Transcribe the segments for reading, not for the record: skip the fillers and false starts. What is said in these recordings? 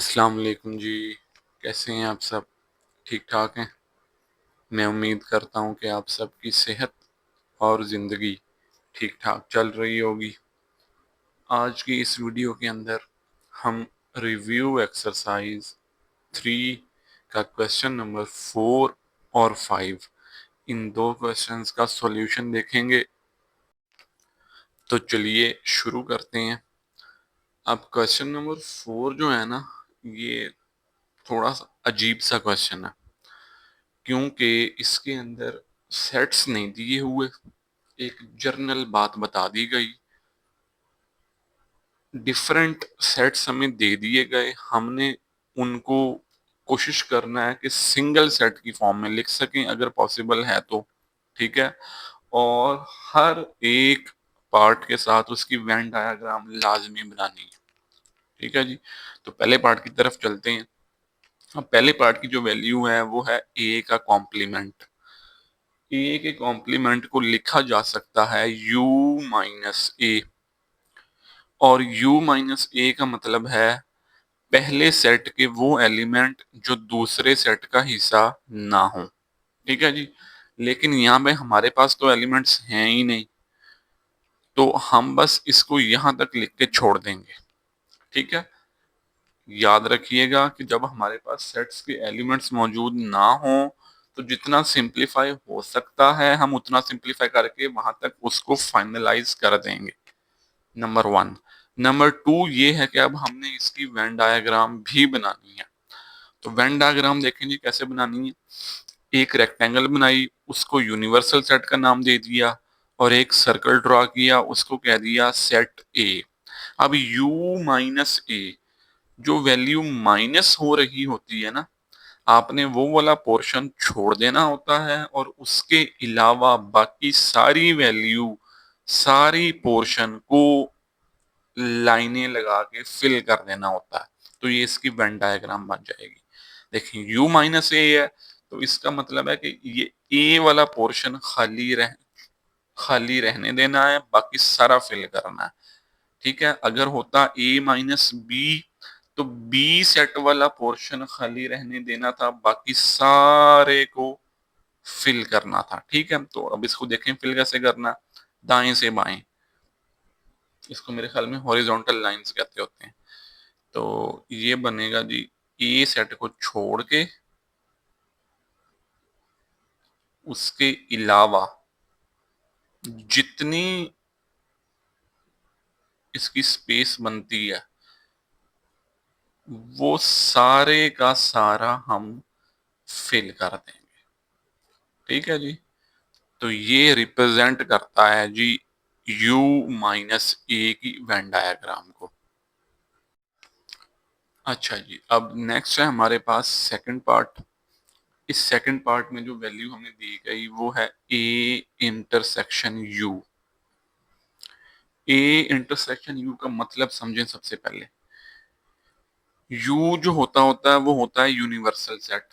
अस्सलाम वालेकुम जी। कैसे हैं आप सब? ठीक ठाक हैं? मैं उम्मीद करता हूं कि आप सबकी सेहत और ज़िंदगी ठीक ठाक चल रही होगी। आज की इस वीडियो के अंदर हम रिव्यू एक्सरसाइज 3 का क्वेश्चन नंबर 4 और 5 इन दो क्वेश्चंस का सॉल्यूशन देखेंगे। तो चलिए शुरू करते हैं। अब क्वेश्चन नंबर 4 जो है ना, ये थोड़ा सा अजीब सा क्वेश्चन है, क्योंकि इसके अंदर सेट्स नहीं दिए हुए, एक जर्नल बात बता दी गई, डिफरेंट सेट्स हमें दे दिए गए, हमने उनको कोशिश करना है कि सिंगल सेट की फॉर्म में लिख सकें अगर पॉसिबल है तो। ठीक है। और हर एक पार्ट के साथ उसकी वेन डायग्राम लाजमी बनानी है। ठीक है जी। तो पहले पार्ट की तरफ चलते हैं। अब पहले पार्ट की जो वैल्यू है वो है ए का कॉम्प्लीमेंट। ए के कॉम्प्लीमेंट को लिखा जा सकता है u माइनस ए, और u माइनस ए का मतलब है पहले सेट के वो एलिमेंट जो दूसरे सेट का हिस्सा ना हो। ठीक है जी। लेकिन यहाँ पे हमारे पास तो एलिमेंट्स हैं ही नहीं, तो हम बस इसको यहाँ तक लिख के छोड़ देंगे। ठीक है। याद रखिएगा कि जब हमारे पास सेट्स के एलिमेंट्स मौजूद ना हो तो जितना सिंपलीफाई हो सकता है हम उतना सिंपलीफाई करके वहां तक उसको फाइनलाइज कर देंगे। नंबर 1। नंबर 2 ये है कि अब हमने इसकी वेन डायग्राम भी बनानी है। तो वेन डायग्राम देखेंगे कैसे बनानी है। एक रेक्टेंगल बनाई, उसको यूनिवर्सल सेट का नाम दे दिया, और एक सर्कल ड्रॉ किया, उसको कह दिया सेट ए। अब u माइनस ए, जो वैल्यू माइनस हो रही होती है ना, आपने वो वाला पोर्शन छोड़ देना होता है और उसके अलावा बाकी सारी वैल्यू, सारी पोर्शन को लाइनें लगा के फिल कर देना होता है। तो ये इसकी वेन डायग्राम बन जाएगी। देखिए u माइनस ए है, तो इसका मतलब है कि ये ए वाला पोर्शन खाली रहने देना है, बाकी सारा फिल करना है। ठीक है। अगर होता a माइनस बी, तो बी सेट वाला पोर्शन खाली रहने देना था, बाकी सारे को फिल करना था। ठीक है। तो अब इसको देखें फिल कैसे करना। दाएं से बाएं, इसको मेरे ख्याल में हॉरिजॉन्टल लाइंस कहते होते हैं। तो ये बनेगा जी, ए सेट को छोड़ के उसके अलावा जितनी इसकी स्पेस बनती है वो सारे का सारा हम फिल कर देंगे। ठीक है जी। तो ये रिप्रेजेंट करता है जी u माइनस ए की वेन डायग्राम को। अच्छा जी। अब नेक्स्ट है हमारे पास सेकंड पार्ट। इस सेकंड पार्ट में जो वैल्यू हमें दी गई वो है a intersection u। a intersection u का मतलब समझें। सबसे पहले u जो होता है वो होता है यूनिवर्सल सेट,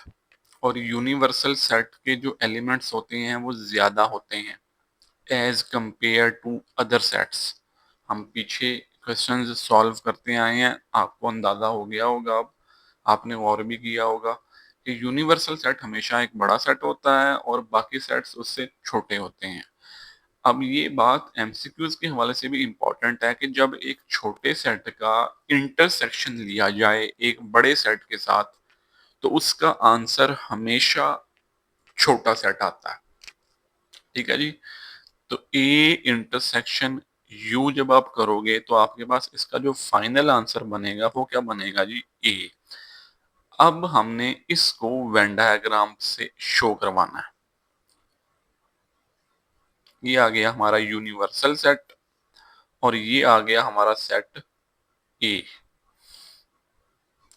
और यूनिवर्सल सेट के जो एलिमेंट्स होते हैं वो ज्यादा होते हैं as compare to other sets. हम पीछे क्वेश्चंस सॉल्व करते आए हैं, आपको अंदाजा हो गया होगा, अब आपने और भी किया होगा कि यूनिवर्सल सेट हमेशा एक बड़ा सेट होता है और बाकी सेट्स उससे छोटे होते हैं। अब ये बात एमसीक्यूज के हवाले से भी इम्पोर्टेंट है कि जब एक छोटे सेट का इंटरसेक्शन लिया जाए एक बड़े सेट के साथ, तो उसका आंसर हमेशा छोटा सेट आता है। ठीक है जी। तो ए इंटरसेक्शन यू जब आप करोगे तो आपके पास इसका जो फाइनल आंसर बनेगा वो क्या बनेगा जी, ए। अब हमने इसको वेन डायग्राम से शो करवाना है। ये आ गया हमारा यूनिवर्सल सेट और ये आ गया हमारा सेट ए।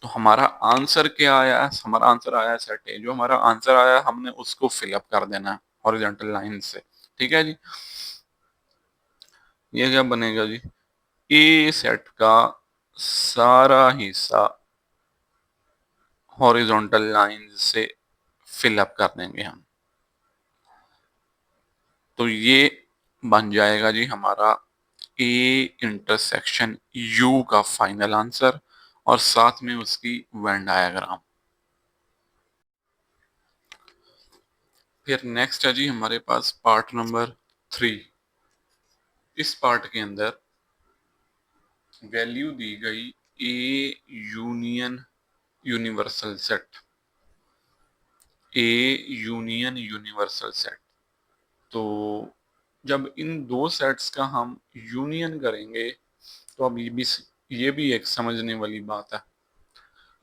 तो हमारा आंसर क्या आया है? हमारा आंसर आया है सेट ए। जो हमारा आंसर आया है हमने उसको फिलअप कर देना है हॉरिजॉन्टल लाइन से। ठीक है जी। ये क्या बनेगा जी, ए सेट का सारा हिस्सा हॉरिजॉन्टल लाइन से फिलअप कर देंगे हम। तो ये बन जाएगा जी हमारा ए इंटरसेक्शन यू का फाइनल आंसर। और साथ में उसकी वेन डायग्राम। फिर नेक्स्ट है जी हमारे पास पार्ट नंबर 3। इस पार्ट के अंदर वैल्यू दी गई A union universal set, A union universal set. तो जब इन दो सेट्स का हम यूनियन करेंगे तो अब ये भी एक समझने वाली बात है।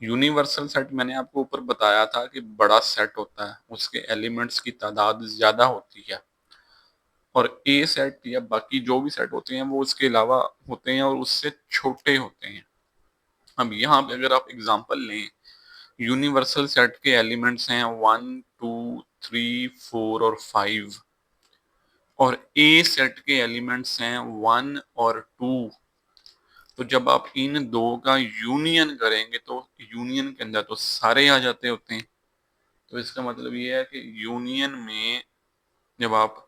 यूनिवर्सल सेट मैंने आपको ऊपर बताया था कि बड़ा सेट होता है, उसके एलिमेंट्स की तादाद ज्यादा होती है, और ए सेट या बाकी जो भी सेट होते हैं वो उसके अलावा होते हैं और उससे छोटे होते हैं। अब यहाँ पे अगर आप एग्जांपल लें, यूनिवर्सल सेट के एलिमेंट्स हैं 1 2 3 4 और 5, और ए सेट के एलिमेंट्स हैं 1 और 2। तो जब आप इन दो का यूनियन करेंगे तो यूनियन के अंदर तो सारे आ जाते होते हैं। तो इसका मतलब ये है कि यूनियन में जब आप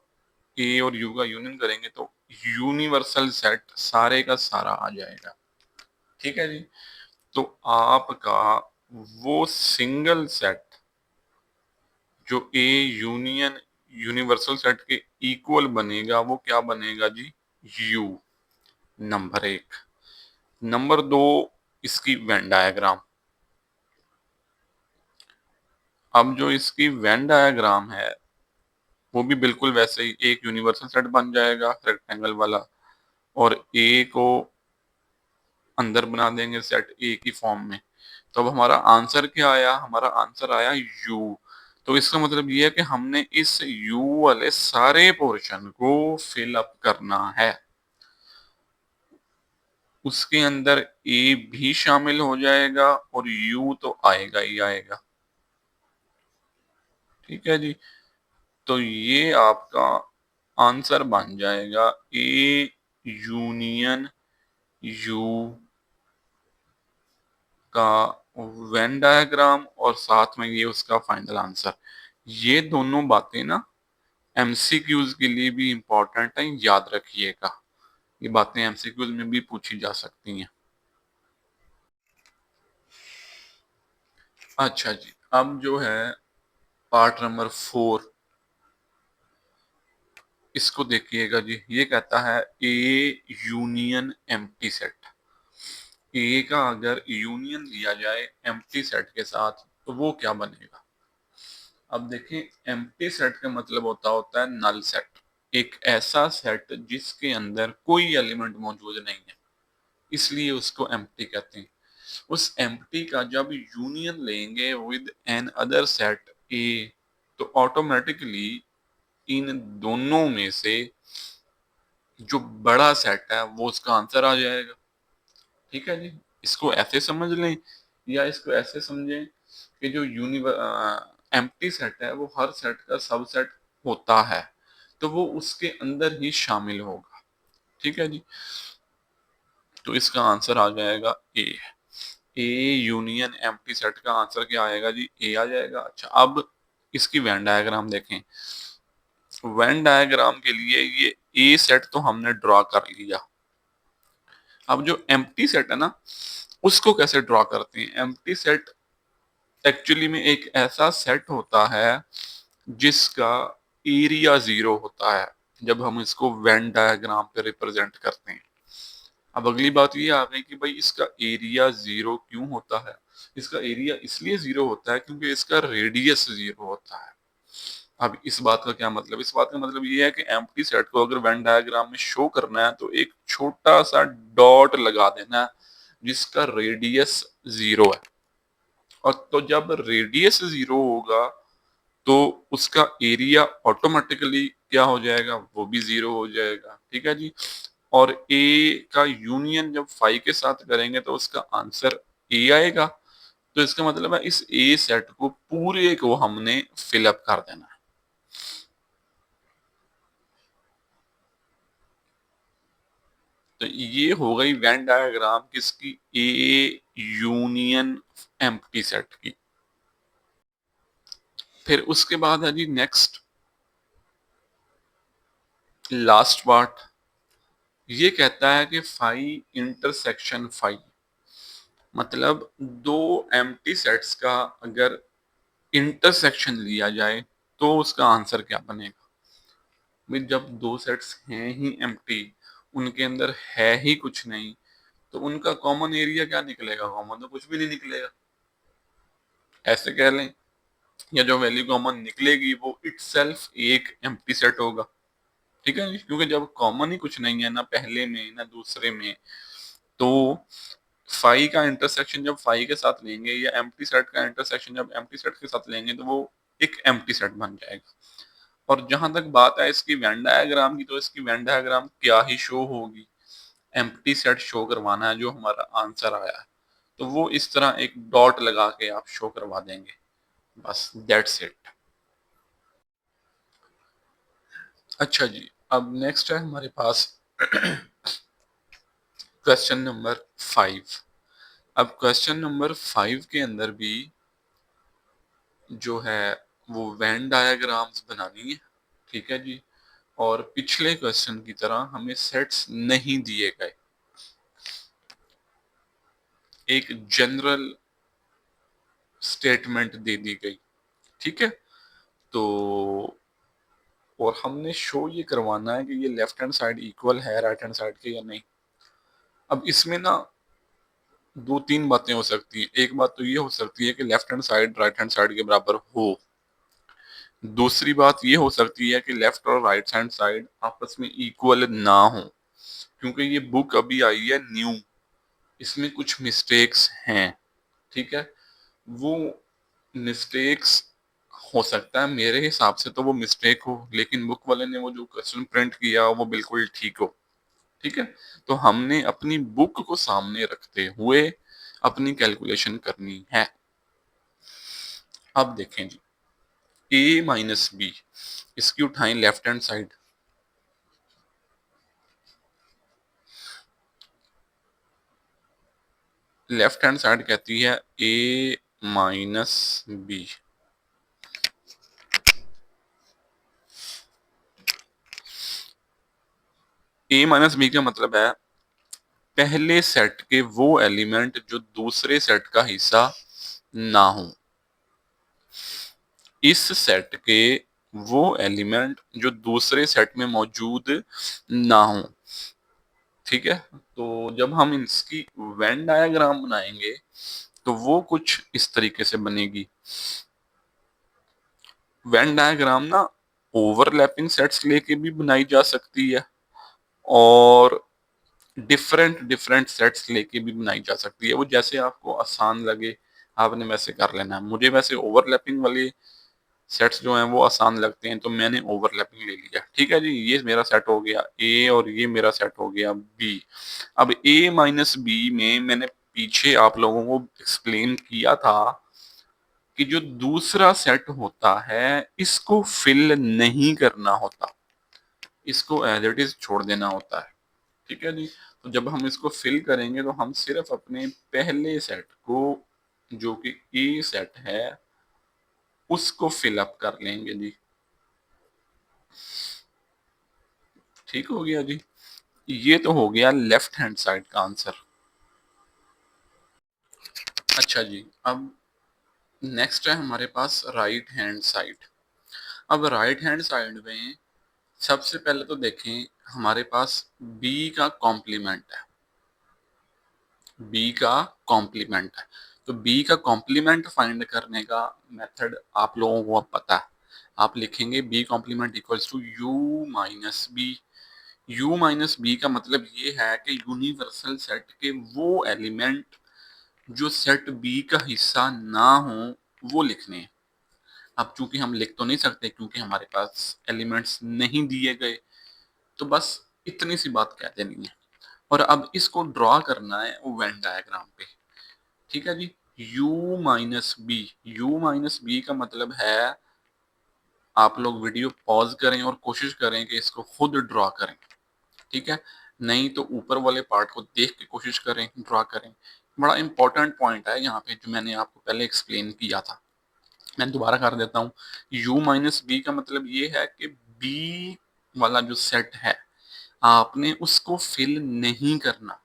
ए और यू का यूनियन करेंगे तो यूनिवर्सल सेट सारे का सारा आ जाएगा। ठीक है जी। तो आपका वो सिंगल सेट जो ए यूनियन यूनिवर्सल सेट के इक्वल बनेगा वो क्या बनेगा जी? You, number 1। नंबर 2, इसकी वेन डायग्राम। अब जो इसकी वेन डायग्राम है वो भी बिल्कुल वैसे ही एक यूनिवर्सल सेट बन जाएगा रेक्टेंगल वाला, और ए को अंदर बना देंगे सेट ए की फॉर्म में। तो अब हमारा आंसर क्या आया? हमारा आंसर आया यू। तो इसका मतलब ये है कि हमने इस यू वाले सारे पोर्शन को फिल अप करना है। उसके अंदर ए भी शामिल हो जाएगा और यू तो आएगा ही आएगा। ठीक है जी। तो ये आपका आंसर बन जाएगा ए यूनियन यू का वेन डायग्राम, और साथ में ये उसका फाइनल आंसर। ये दोनों बातें ना एमसीक्यूज के लिए भी इम्पोर्टेंट है, याद रखिएगा। ये बातें एमसीक्यूज में भी पूछी जा सकती हैं। अच्छा जी, अब जो है पार्ट नंबर 4, इसको देखिएगा जी। ये कहता है ए यूनियन एम्प्टी सेट। ए का अगर यूनियन लिया जाए एम्प्टी सेट के साथ तो वो क्या बनेगा? अब देखें, एम्प्टी सेट का मतलब होता है नल सेट। एक ऐसा सेट जिसके अंदर कोई एलिमेंट मौजूद नहीं है, इसलिए उसको एम्प्टी कहते हैं। उस एम्प्टी का जब यूनियन लेंगे with an other set A, तो ऑटोमेटिकली इन दोनों में से जो बड़ा सेट है वो उसका आंसर आ जाएगा। ठीक है जी। इसको ऐसे समझ लें या इसको ऐसे समझें कि जो एम्प्टी सेट है वो हर सेट का सबसेट होता है, तो वो उसके अंदर ही शामिल होगा। ठीक है जी। तो इसका आंसर आ जाएगा ए। ए यूनियन एम्प्टी सेट का आंसर क्या आएगा जी? ए आ जाएगा। अच्छा, अब इसकी वेन डायग्राम देखें। वेन डायग्राम के लिए ये ए सेट तो हमने ड्रॉ कर लिया। अब जो एम्प्टी सेट है ना, उसको कैसे ड्रॉ करते हैं? एम्प्टी सेट एक्चुअली में एक ऐसा सेट होता है जिसका एरिया 0 होता है जब हम इसको वेन डायग्राम पे रिप्रेजेंट करते हैं। अब अगली बात ये आ गई कि भाई इसका एरिया 0 क्यों होता है? इसका एरिया इसलिए 0 होता है क्योंकि इसका रेडियस 0 होता है। अब इस बात का क्या मतलब? इस बात का मतलब ये है कि एम्प्टी सेट को अगर वेन डायग्राम में शो करना है तो एक छोटा सा डॉट लगा देना है जिसका रेडियस 0 है। और तो जब रेडियस 0 होगा तो उसका एरिया ऑटोमेटिकली क्या हो जाएगा? वो भी 0 हो जाएगा। ठीक है जी। और ए का यूनियन जब 5 के साथ करेंगे तो उसका आंसर ए आएगा। तो इसका मतलब है इस ए सेट को पूरे को हमने फिलअप कर देना है। तो ये हो गई वेन डायग्राम किसकी? ए यूनियन एम्प्टी सेट की। फिर उसके बाद है जी नेक्स्ट लास्ट पार्ट। ये कहता है कि फाई इंटरसेक्शन फाई। मतलब दो एम्प्टी सेट्स का अगर इंटरसेक्शन लिया जाए तो उसका आंसर क्या बनेगा? भाई जब दो सेट्स हैं ही एम्प्टी, उनके अंदर है ही कुछ नहीं, तो उनका कॉमन एरिया क्या निकलेगा? कॉमन तो कुछ भी नहीं निकलेगा। ऐसे कह लें, या जो वैल्यू कॉमन निकलेगी वो इटसेल्फ एक एम्प्टी सेट होगा। ठीक है, क्योंकि जब कॉमन ही कुछ नहीं है ना पहले में ना दूसरे में, तो फाई का इंटरसेक्शन जब फाई के साथ लेंगे या एम्प्टी सेट का इंटरसेक्शन जब एम्प्टी सेट के साथ लेंगे तो वो एक एम्प्टी सेट बन जाएगा। और जहां तक बात है इसकी वेन डायग्राम की, तो इसकी वेन डायग्राम क्या ही शो होगी? एम्प्टी सेट शो करवाना है जो हमारा आंसर आया है, तो वो इस तरह एक डॉट लगा के आप शो करवा देंगे, बस दैट्स इट। अच्छा जी, अब नेक्स्ट है हमारे पास क्वेश्चन नंबर 5। अब क्वेश्चन नंबर 5 के अंदर भी जो है वो वेन डायग्राम्स बनानी है। ठीक है जी, और पिछले क्वेश्चन की तरह हमें सेट्स नहीं दिए गए, एक जनरल स्टेटमेंट दे दी गई। ठीक है, तो और हमने शो ये करवाना है कि ये लेफ्ट हैंड साइड इक्वल है राइट हैंड साइड के या नहीं। अब इसमें ना दो तीन बातें हो सकती हैं। एक बात तो ये हो सकती है कि left hand side right hand side के बराबर हो। दूसरी बात ये हो सकती है कि लेफ्ट और राइट हैंड साइड आपस में इक्वल ना हो, क्योंकि ये बुक अभी आई है न्यू, इसमें कुछ मिस्टेक्स हैं। ठीक है, वो मिस्टेक्स हो सकता है मेरे हिसाब से तो वो मिस्टेक हो, लेकिन बुक वाले ने वो जो क्वेश्चन प्रिंट किया वो बिल्कुल ठीक हो। ठीक है, तो हमने अपनी बुक को सामने रखते हुए अपनी कैलकुलेशन करनी है। अब देखें जी, ए माइनस बी, इसकी उठाएं left hand side. Left hand side कहती है A minus B. A minus B का मतलब है पहले सेट के वो एलिमेंट जो दूसरे सेट का हिस्सा ना हो। इस सेट के वो एलिमेंट जो दूसरे सेट में मौजूद ना हो। ठीक है, तो जब हम इसकी वेन डायग्राम बनाएंगे तो वो कुछ इस तरीके से बनेगी। वेन डायग्राम ना ओवरलैपिंग सेट्स लेके भी बनाई जा सकती है और डिफरेंट डिफरेंट सेट्स लेके भी बनाई जा सकती है। वो जैसे आपको आसान लगे आपने वैसे कर लेना है। मुझे वैसे ओवरलैपिंग वाले सेट्स जो हैं वो आसान लगते हैं, तो मैंने ओवरलैपिंग ले लिया। ठीक है जी, ये मेरा सेट हो गया ए और ये मेरा सेट हो गया बी। अब ए माइनस बी में मैंने पीछे आप लोगों को एक्सप्लेन किया था कि जो दूसरा सेट होता है इसको फिल नहीं करना होता, इसको एज इट इज छोड़ देना होता है। ठीक है जी, तो जब हम इसको फिल करेंगे तो हम सिर्फ अपने पहले सेट को जो कि ए सेट है उसको फिल अप कर लेंगे जी। ठीक हो गया जी, ये तो हो गया लेफ्ट हैंड साइड का आंसर। अच्छा जी, अब नेक्स्ट है हमारे पास राइट हैंड साइड। अब राइट हैंड साइड में सबसे पहले तो देखें हमारे पास b का कॉम्प्लीमेंट है। b का कॉम्प्लीमेंट है, तो b का कॉम्प्लीमेंट फाइंड करने का मेथड आप लोगों को अब पता है। आप लिखेंगे b complement equals to u minus B. u minus B का मतलब ये है कि यूनिवर्सल सेट के वो एलिमेंट जो सेट बी का हिस्सा ना हो वो लिखने हैं। अब चूंकि हम लिख तो नहीं सकते क्योंकि हमारे पास एलिमेंट्स नहीं दिए गए, तो बस इतनी सी बात कह देनी है। और अब इसको ड्रॉ करना है वो वेन डायग्राम पे। ठीक है जी, u minus B, U minus B का मतलब है आप लोग वीडियो पॉज करें और कोशिश करें कि इसको खुद ड्रॉ करें। ठीक है, नहीं तो ऊपर वाले पार्ट को देख के कोशिश करें ड्रॉ करें। बड़ा इंपॉर्टेंट पॉइंट है यहाँ पे जो मैंने आपको पहले एक्सप्लेन किया था, मैं दोबारा कर देता हूँ। u माइनस बी का मतलब ये है कि b वाला जो सेट है आपने उसको फिल नहीं करना।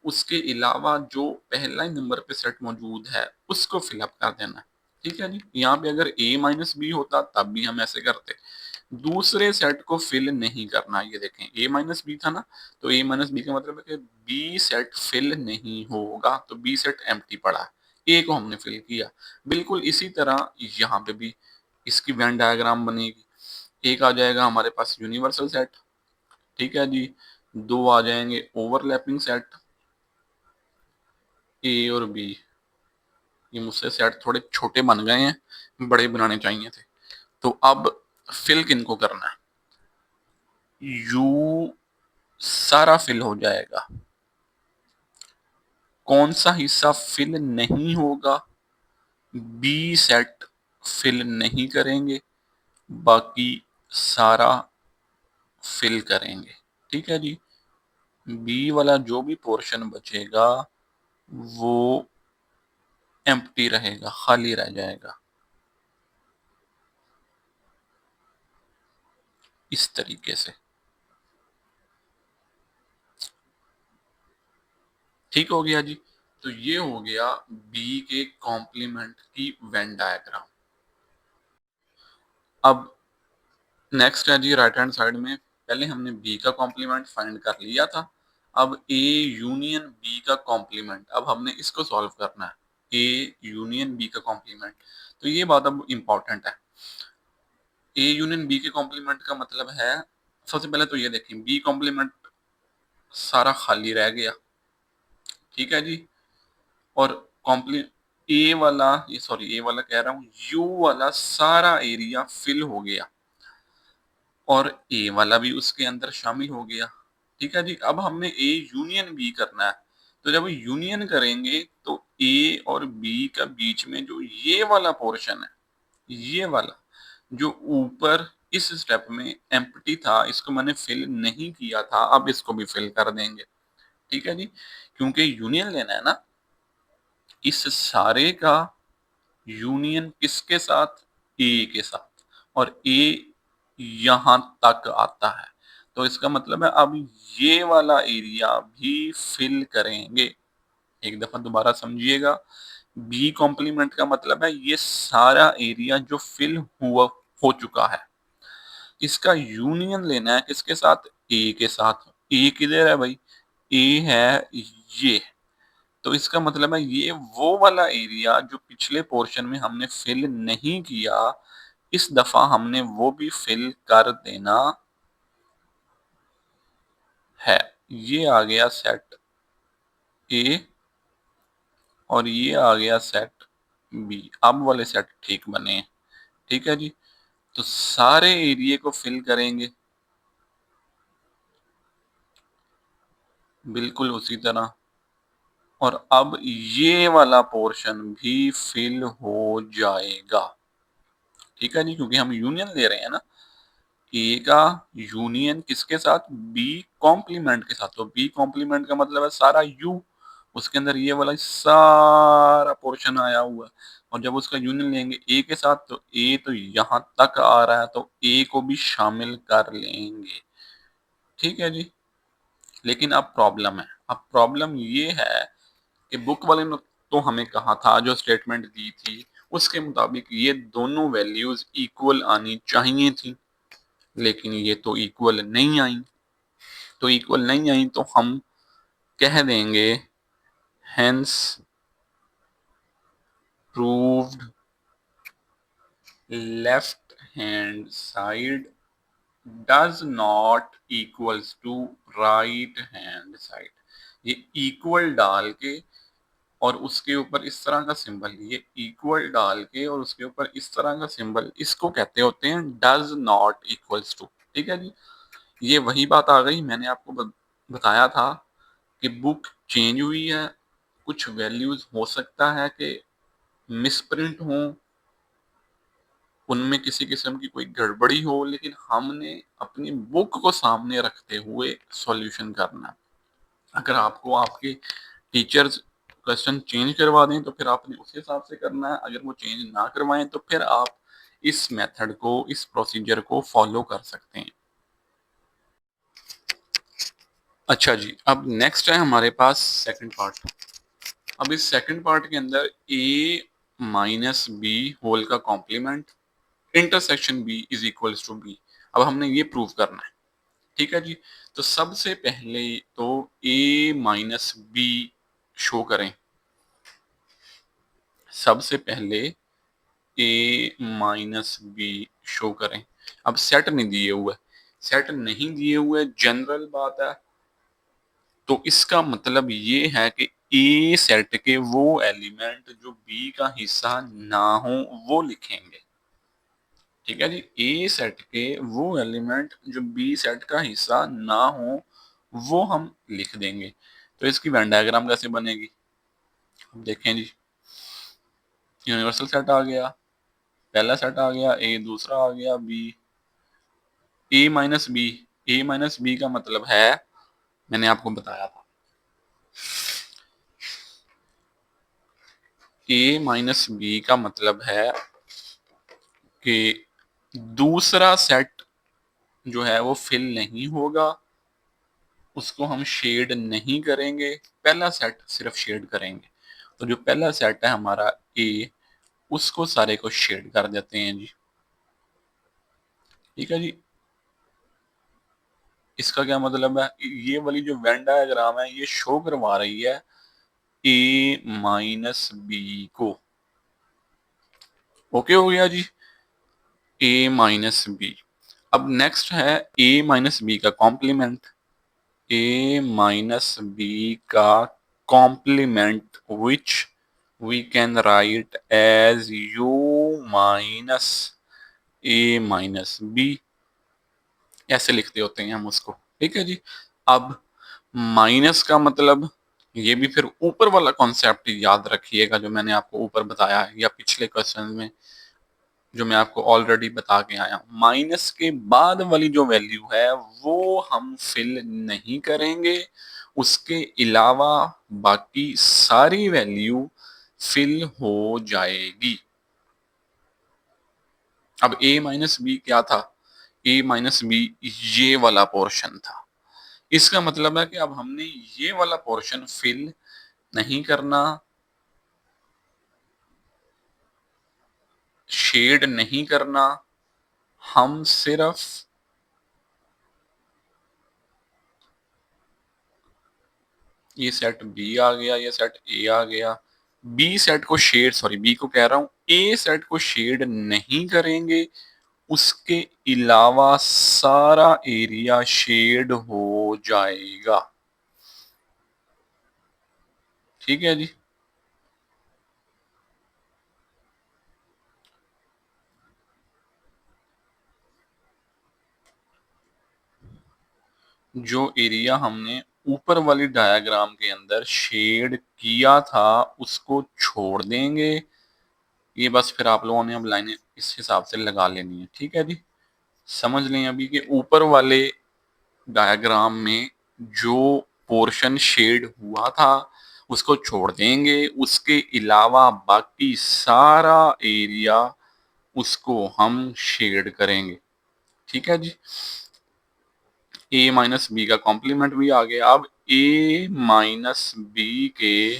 उसके अलावा जो पहला ही नंबर पे सेट मौजूद है उसको फिलअप कर देना। ठीक है जी, यहाँ पे अगर a माइनस बी होता तब भी हम ऐसे करते, दूसरे सेट को फिल नहीं करना। ये देखें a माइनस बी था ना, तो a माइनस बी का मतलब है कि b सेट फिल नहीं होगा, तो b सेट एम्प्टी पड़ा है, a को हमने फिल किया। बिल्कुल इसी तरह यहाँ पे भी इसकी वेन डायग्राम बनेगी। एक आ जाएगा हमारे पास यूनिवर्सल सेट, ठीक है जी, दो आ जाएंगे ओवरलैपिंग सेट ए और बी। ये मुझसे सेट थोड़े छोटे बन गए हैं, बड़े बनाने चाहिए थे। तो अब फिल किनको करना है, यू सारा फिल हो जाएगा, कौन सा हिस्सा फिल नहीं होगा, बी सेट फिल नहीं करेंगे, बाकी सारा फिल करेंगे। ठीक है जी, बी वाला जो भी पोर्शन बचेगा वो एम्प्टी रहेगा, खाली रह जाएगा इस तरीके से। ठीक हो गया जी, तो ये हो गया बी के कॉम्प्लीमेंट की वेन डायग्राम। अब नेक्स्ट है जी राइट हैंड साइड में, पहले हमने बी का कॉम्प्लीमेंट फाइंड कर लिया था, अब ए यूनियन बी का कॉम्प्लीमेंट, अब हमने इसको सॉल्व करना है, ए यूनियन बी का कॉम्प्लीमेंट। तो ये बात अब इंपॉर्टेंट है, ए यूनियन बी के कॉम्प्लीमेंट का मतलब है, सबसे पहले तो ये देखें बी कॉम्प्लीमेंट सारा खाली रह गया, ठीक है जी, और कॉम्प्ली ए वाला, ये सॉरी ए वाला कह रहा हूँ, यू वाला सारा एरिया फिल हो गया और ए वाला भी उसके अंदर शामिल हो गया। ठीक है जी, अब हमने ए यूनियन बी करना है, तो जब यूनियन करेंगे तो ए और बी का बीच में जो ये वाला पोर्शन है, ये वाला जो ऊपर इस स्टेप में एम्प्टी था, इसको मैंने फिल नहीं किया था, अब इसको भी फिल कर देंगे। ठीक है जी, क्योंकि यूनियन लेना है ना, इस सारे का यूनियन किसके साथ, ए के साथ, और ए यहां तक आता है, तो इसका मतलब है अब ये वाला एरिया भी फिल करेंगे। एक दफा दोबारा समझिएगा, बी कॉम्प्लीमेंट का मतलब है ये सारा एरिया जो फिल हुआ हो चुका है, इसका यूनियन लेना है किसके साथ, ए के साथ। ए किधर है भाई, ए है ये, तो इसका मतलब है ये वो वाला एरिया जो पिछले पोर्शन में हमने फिल नहीं किया, इस दफा हमने वो भी फिल कर देना है। ये आ गया सेट ए और ये आ गया सेट बी, अब वाले सेट ठीक बने। ठीक है जी, तो सारे एरिया को फिल करेंगे बिल्कुल उसी तरह, और अब ये वाला पोर्शन भी फिल हो जाएगा। ठीक है जी, क्योंकि हम यूनियन ले रहे हैं ना, ए का यूनियन किसके साथ, बी कॉम्प्लीमेंट के साथ, तो बी कॉम्प्लीमेंट का मतलब है सारा यू, उसके अंदर ये वाला सारा पोर्शन आया हुआ है, और जब उसका यूनियन लेंगे ए के साथ तो ए तो यहां तक आ रहा है, तो ए को भी शामिल कर लेंगे। ठीक है जी, लेकिन अब प्रॉब्लम है, अब प्रॉब्लम ये है कि बुक वाले ने तो हमें कहा था, जो स्टेटमेंट दी थी उसके मुताबिक ये दोनों वैल्यूज इक्वल आनी चाहिए थी, लेकिन ये तो इक्वल नहीं आई, तो इक्वल नहीं आई तो हम कह देंगे hence proved left hand side does not equals to right hand side. ये इक्वल डाल के और उसके ऊपर इस तरह का सिंबल, ये इक्वल डाल के और उसके ऊपर इस तरह का सिंबल, इसको कहते होते हैं डज नॉट इक्वल्स टू। ठीक है जी, ये वही बात आ गई, मैंने आपको बताया था कि बुक चेंज हुई है, कुछ वैल्यूज हो सकता है कि मिसप्रिंट हो, उनमें किसी किस्म की कोई गड़बड़ी हो, लेकिन हमने अपनी बुक को सामने रखते हुए सॉल्यूशन करना है। अगर आपको आपके टीचर्स क्वेश्चन चेंज करवा दें तो फिर आपने उस हिसाब से करना है, अगर वो चेंज ना करवाएं तो फिर आप इस मेथड को, इस प्रोसीजर को फॉलो कर सकते हैं। अच्छा जी, अब नेक्स्ट है हमारे पास सेकंड पार्ट। अब इस सेकंड पार्ट के अंदर ए माइनस बी होल का complement intersection B is equals to B. अब हमने ये प्रूव करना है, ठीक है जी। तो सबसे पहले तो ए माइनस बी शो करें। सबसे पहले ए माइनस बी शो करें। अब सेट नहीं दिए हुए, सेट नहीं दिए हुए जनरल बात है, तो इसका मतलब ये है कि ए सेट के वो एलिमेंट जो बी का हिस्सा ना हो वो लिखेंगे, ठीक है जी। ए सेट के वो एलिमेंट जो बी सेट का हिस्सा ना हो वो हम लिख देंगे। तो इसकी वेन डायग्राम कैसे बनेगी, अब देखें जी। यूनिवर्सल सेट आ गया, पहला सेट आ गया ए, दूसरा आ गया बी। ए माइनस बी, ए माइनस बी का मतलब है, मैंने आपको बताया था, ए माइनस बी का मतलब है कि दूसरा सेट जो है वो फिल नहीं होगा, उसको हम शेड नहीं करेंगे, पहला सेट सिर्फ शेड करेंगे। तो जो पहला सेट है हमारा ए, उसको सारे को शेड कर देते हैं जी, ठीक है जी। इसका क्या मतलब है, ये वाली जो वेन डायग्राम है ये शो करवा रही है ए माइनस बी को। ओके हो गया जी, ए माइनस बी। अब नेक्स्ट है ए माइनस बी का कॉम्प्लीमेंट। ए माइनस बी का complement which we can write as U minus A minus B, ऐसे लिखते होते हैं हम उसको, ठीक है जी। अब माइनस का मतलब, ये भी फिर ऊपर वाला कॉन्सेप्ट याद रखिएगा जो मैंने आपको ऊपर बताया है या पिछले क्वेश्चन में जो मैं आपको ऑलरेडी बता के आया हूं। माइनस के बाद वाली जो वैल्यू है वो हम फिल नहीं करेंगे, उसके अलावा बाकी सारी वैल्यू फिल हो जाएगी। अब ए माइनस बी क्या था, ए माइनस बी ये वाला पोर्शन था। इसका मतलब है कि अब हमने ये वाला पोर्शन फिल नहीं करना, शेड नहीं करना, हम सिर्फ ये सेट बी आ गया, ये सेट ए आ गया, बी सेट को शेड, सॉरी बी को कह रहा हूं, ए सेट को शेड नहीं करेंगे, उसके अलावा सारा एरिया शेड हो जाएगा, ठीक है जी। जो एरिया हमने ऊपर वाली डायग्राम के अंदर शेड किया था उसको छोड़ देंगे। ये बस फिर आप लोगों ने अब लाइनें इस हिसाब से लगा लेनी है, ठीक है जी। समझ लें अभी कि ऊपर वाले डायग्राम में जो पोर्शन शेड हुआ था उसको छोड़ देंगे, उसके अलावा बाकी सारा एरिया उसको हम शेड करेंगे, ठीक है जी। ए माइनस बी का कॉम्प्लीमेंट भी आ गया। अब ए माइनस बी के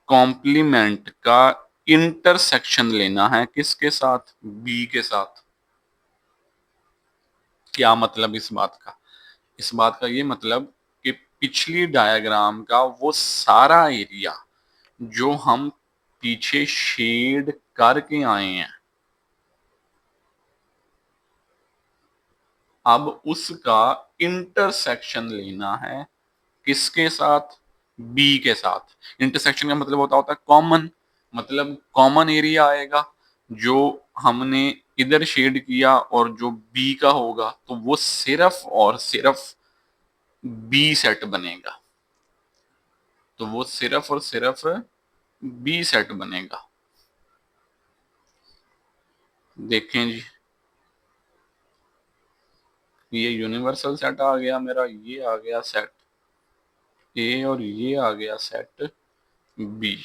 कॉम्प्लीमेंट का इंटरसेक्शन लेना है किसके साथ, बी के साथ। क्या मतलब इस बात का, इस बात का ये मतलब कि पिछली डायग्राम का वो सारा एरिया जो हम पीछे शेड करके आए हैं, अब उसका इंटरसेक्शन लेना है किसके साथ, बी के साथ। इंटरसेक्शन का मतलब होता है कॉमन, मतलब कॉमन एरिया आएगा जो हमने इधर शेड किया और जो बी का होगा तो वो सिर्फ और सिर्फ बी सेट बनेगा, तो वो सिर्फ और सिर्फ बी सेट बनेगा। देखें जी, ये यूनिवर्सल सेट आ गया मेरा, ये आ गया सेट ए और ये आ गया सेट बी।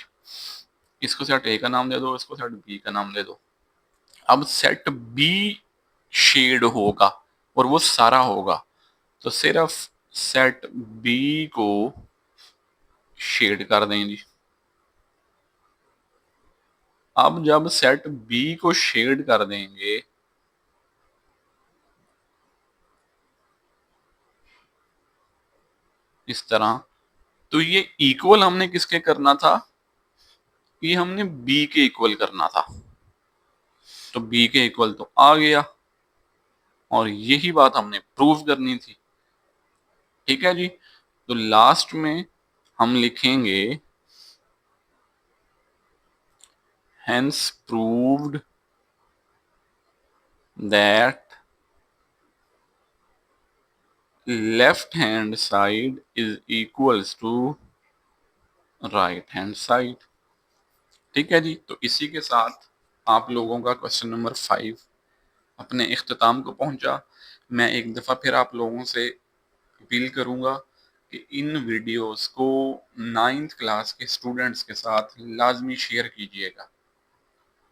इसको सेट ए का नाम दे दो, इसको सेट बी का नाम दे दो। अब सेट बी शेड होगा और वो सारा होगा, तो सिर्फ सेट बी को शेड कर दें जी। अब जब सेट बी को शेड कर देंगे इस तरह, तो ये इक्वल हमने किसके करना था, ये हमने बी के इक्वल करना था। तो बी के इक्वल तो आ गया, और यही बात हमने प्रूव करनी थी। ठीक है जी। तो लास्ट में हम लिखेंगे hence proved that left hand side is equals to right hand side। ठीक है जी। तो इसी के साथ आप लोगों का क्वेश्चन नंबर 5 अपने इख्तिताम को पहुंचा। मैं एक दफ़ा फिर आप लोगों से अपील करूंगा कि इन वीडियोस को 9th क्लास के स्टूडेंट्स के साथ लाजमी शेयर कीजिएगा,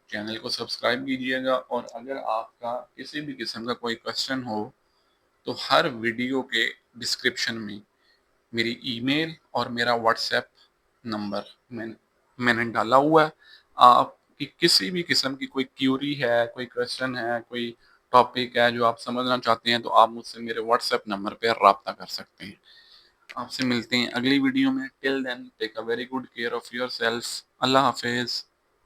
चैनल को सब्सक्राइब कीजिएगा, और अगर आपका किसी भी किस्म का कोई क्वेश्चन हो तो हर वीडियो के डिस्क्रिप्शन में मेरी ईमेल और मेरा व्हाट्सएप नंबर मैंने डाला हुआ है। आपकी किसी भी किस्म की कोई क्यूरी है, कोई क्वेश्चन है, कोई टॉपिक है जो आप समझना चाहते हैं, तो आप मुझसे मेरे व्हाट्सएप नंबर पे राब्ता कर सकते हैं। आपसे मिलते हैं अगली वीडियो में। Till then take a very good care of योर सेल्फ। अल्लाह हाफिज।